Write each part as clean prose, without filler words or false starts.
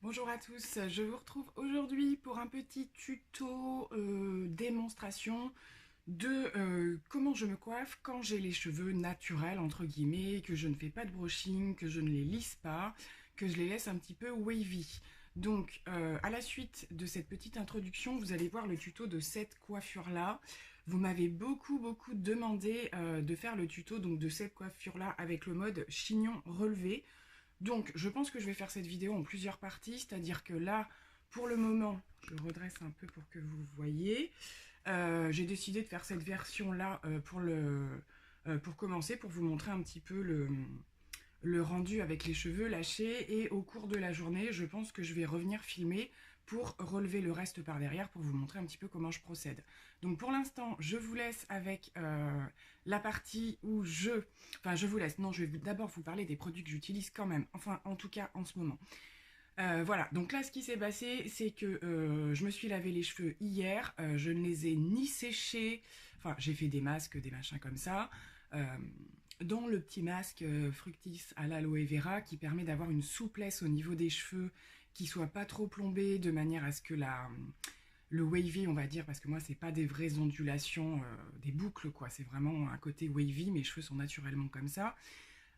Bonjour à tous, je vous retrouve aujourd'hui pour un petit tuto démonstration de comment je me coiffe quand j'ai les cheveux naturels entre guillemets, que je ne fais pas de brushing, que je ne les lisse pas, que je les laisse un petit peu wavy. Donc à la suite de cette petite introduction, vous allez voir le tuto de cette coiffure là. Vous m'avez beaucoup demandé de faire le tuto donc, de cette coiffure là avec le mode chignon relevé. Donc, je pense que je vais faire cette vidéo en plusieurs parties, c'est-à-dire que là, pour le moment, je redresse un peu pour que vous voyez. J'ai décidé de faire cette version-là pour commencer, pour vous montrer un petit peu le rendu avec les cheveux lâchés. Et au cours de la journée, je pense que je vais revenir filmer pour relever le reste par derrière, pour vous montrer un petit peu comment je procède. Donc pour l'instant, je vous laisse avec la partie où je vous laisse, non, je vais d'abord vous parler des produits que j'utilise quand même, enfin en tout cas en ce moment. Voilà, donc là ce qui s'est passé, c'est que je me suis lavé les cheveux hier, je ne les ai ni séchés, enfin j'ai fait des masques, des machins comme ça, dont le petit masque Fructis à l'aloe vera qui permet d'avoir une souplesse au niveau des cheveux qui soit pas trop plombé de manière à ce que le wavy, on va dire, parce que moi c'est pas des vraies ondulations, des boucles quoi, c'est vraiment un côté wavy, mes cheveux sont naturellement comme ça.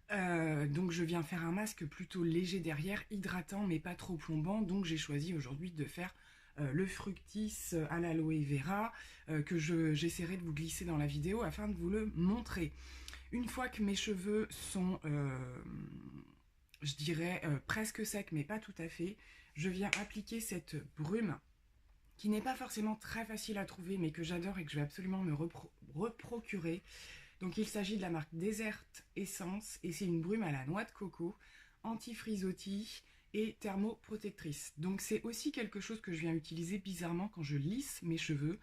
Donc je viens faire un masque plutôt léger derrière, hydratant mais pas trop plombant, donc j'ai choisi aujourd'hui de faire le Fructis à l'aloe vera que j'essaierai de vous glisser dans la vidéo afin de vous le montrer. Une fois que mes cheveux sont, je dirais, presque secs mais pas tout à fait, je viens appliquer cette brume qui n'est pas forcément très facile à trouver mais que j'adore et que je vais absolument me reprocurer. Donc il s'agit de la marque Desert Essence et c'est une brume à la noix de coco, anti-frisottis et thermoprotectrice. Donc c'est aussi quelque chose que je viens utiliser bizarrement quand je lisse mes cheveux,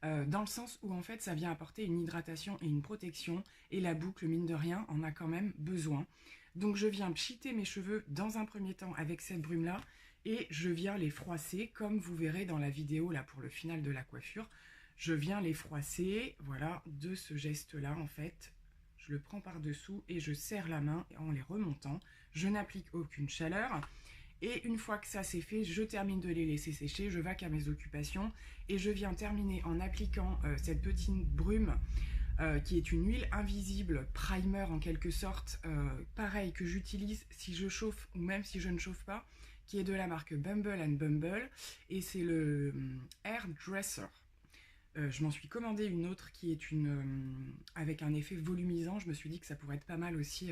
dans le sens où en fait ça vient apporter une hydratation et une protection et la boucle mine de rien en a quand même besoin. Donc je viens pchiter mes cheveux dans un premier temps avec cette brume là et je viens les froisser comme vous verrez dans la vidéo là pour le final de la coiffure. Je viens les froisser, voilà, de ce geste-là en fait. Je le prends par-dessous et je serre la main en les remontant. Je n'applique aucune chaleur. Et une fois que ça c'est fait, je termine de les laisser sécher, je vaque à mes occupations. Et je viens terminer en appliquant cette petite brume qui est une huile invisible, primer en quelque sorte, pareil que j'utilise si je chauffe ou même si je ne chauffe pas, qui est de la marque Bumble and Bumble. Et c'est le Hair Dresser. Je m'en suis commandé une autre qui est avec un effet volumisant. Je me suis dit que ça pourrait être pas mal aussi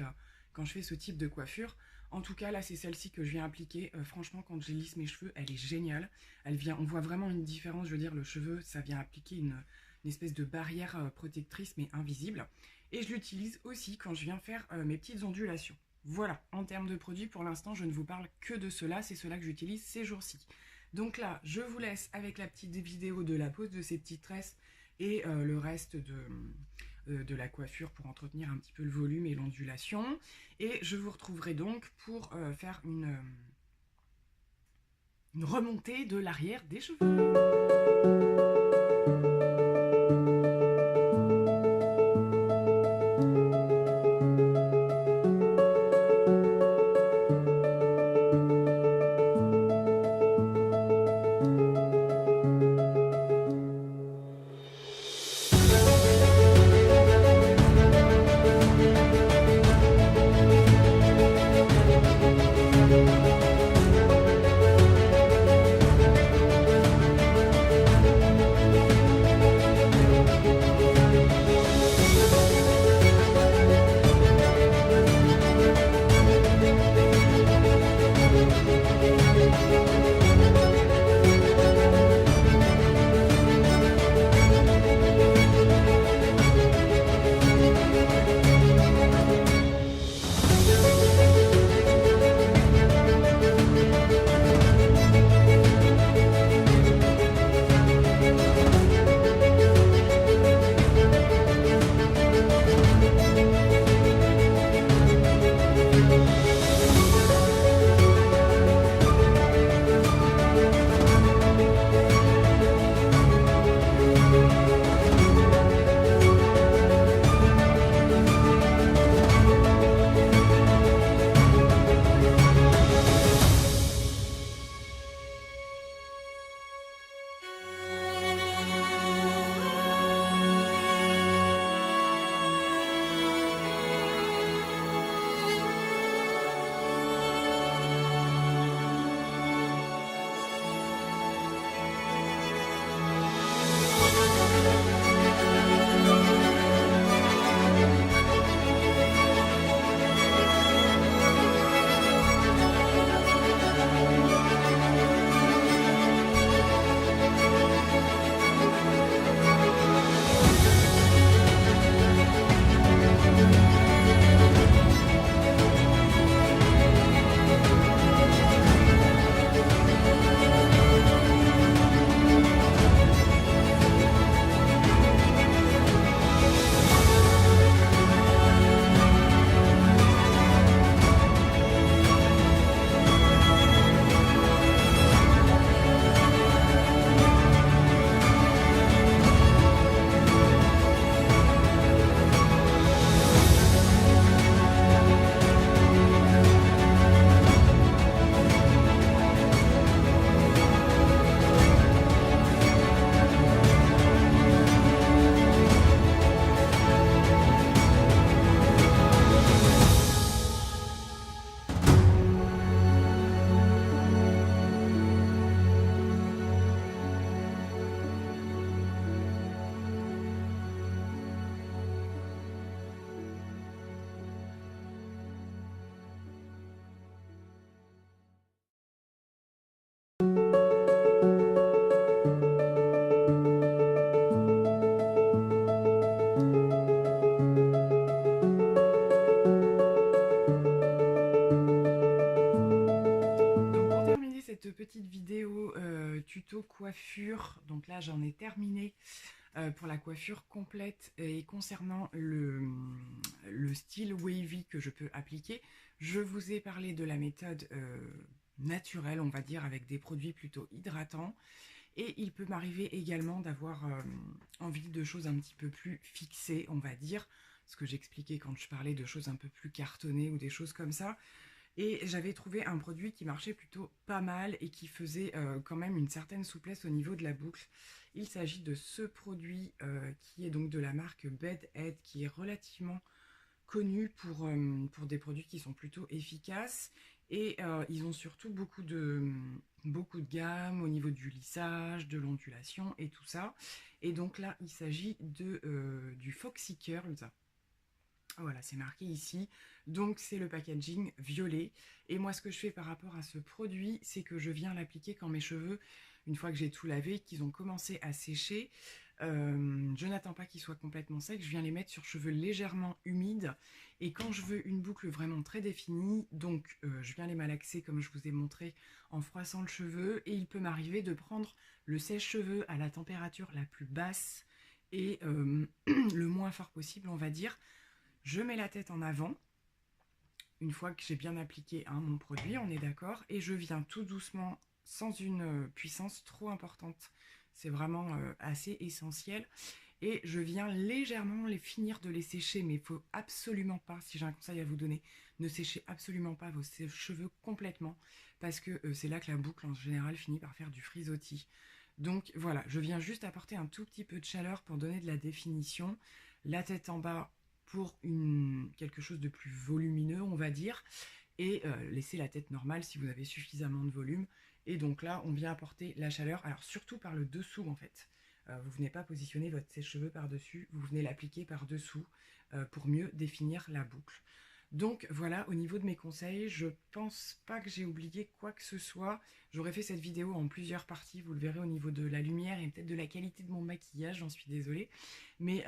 quand je fais ce type de coiffure. En tout cas, là, c'est celle-ci que je viens appliquer. Franchement, quand je lisse mes cheveux, elle est géniale. On voit vraiment une différence. Je veux dire, le cheveu, ça vient appliquer une espèce de barrière protectrice, mais invisible. Et je l'utilise aussi quand je viens faire mes petites ondulations. Voilà, en termes de produits, pour l'instant, je ne vous parle que de cela. C'est cela que j'utilise ces jours-ci. Donc là, je vous laisse avec la petite vidéo de la pose de ces petites tresses et le reste de la coiffure pour entretenir un petit peu le volume et l'ondulation. Et je vous retrouverai donc pour faire une remontée de l'arrière des cheveux. cette petite vidéo tuto coiffure. Donc là j'en ai terminé pour la coiffure complète et concernant le style wavy que je peux appliquer. Je vous ai parlé de la méthode naturelle, on va dire, avec des produits plutôt hydratants. Et il peut m'arriver également d'avoir envie de choses un petit peu plus fixées, on va dire, ce que j'expliquais quand je parlais de choses un peu plus cartonnées ou des choses comme ça. Et j'avais trouvé un produit qui marchait plutôt pas mal et qui faisait quand même une certaine souplesse au niveau de la boucle. Il s'agit de ce produit qui est donc de la marque Bed Head, qui est relativement connu pour des produits qui sont plutôt efficaces. Et ils ont surtout beaucoup de gamme au niveau du lissage, de l'ondulation et tout ça. Et donc là, il s'agit du Foxy Curls. Voilà, c'est marqué ici. Donc c'est le packaging violet. Et moi, ce que je fais par rapport à ce produit, c'est que je viens l'appliquer quand mes cheveux, une fois que j'ai tout lavé, qu'ils ont commencé à sécher. Je n'attends pas qu'ils soient complètement secs, je viens les mettre sur cheveux légèrement humides. Et quand je veux une boucle vraiment très définie, donc je viens les malaxer comme je vous ai montré en froissant le cheveu. Et il peut m'arriver de prendre le sèche-cheveux à la température la plus basse et le moins fort possible, on va dire. Je mets la tête en avant, une fois que j'ai bien appliqué mon produit, on est d'accord, et je viens tout doucement, sans une puissance trop importante. C'est vraiment assez essentiel. Et je viens légèrement les finir de les sécher, mais il ne faut absolument pas, si j'ai un conseil à vous donner, ne séchez absolument pas vos cheveux complètement, parce que c'est là que la boucle en général finit par faire du frisottis. Donc voilà, je viens juste apporter un tout petit peu de chaleur pour donner de la définition. La tête en bas, pour quelque chose de plus volumineux, on va dire, et laisser la tête normale si vous avez suffisamment de volume. Et donc là, on vient apporter la chaleur, alors surtout par le dessous en fait. Vous venez pas positionner votre sèche-cheveux par-dessus, vous venez l'appliquer par-dessous pour mieux définir la boucle. Donc voilà, au niveau de mes conseils, je pense pas que j'ai oublié quoi que ce soit. J'aurais fait cette vidéo en plusieurs parties, vous le verrez au niveau de la lumière et peut-être de la qualité de mon maquillage, j'en suis désolée. Mais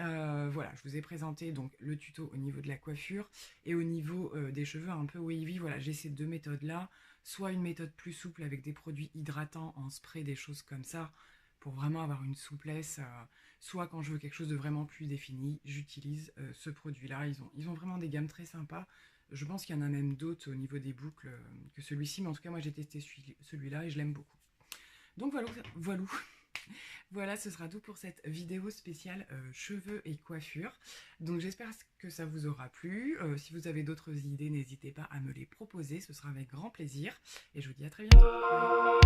voilà, je vous ai présenté donc le tuto au niveau de la coiffure et au niveau des cheveux un peu wavy. Voilà, j'ai ces deux méthodes-là, soit une méthode plus souple avec des produits hydratants en spray, des choses comme ça, pour vraiment avoir une souplesse, soit quand je veux quelque chose de vraiment plus défini, j'utilise ce produit-là. Ils ont vraiment des gammes très sympas. Je pense qu'il y en a même d'autres au niveau des boucles que celui-ci, mais en tout cas, moi j'ai testé celui-là et je l'aime beaucoup. Donc voilà, voilà, ce sera tout pour cette vidéo spéciale cheveux et coiffure. Donc j'espère que ça vous aura plu. Si vous avez d'autres idées, n'hésitez pas à me les proposer, ce sera avec grand plaisir. Et je vous dis à très bientôt.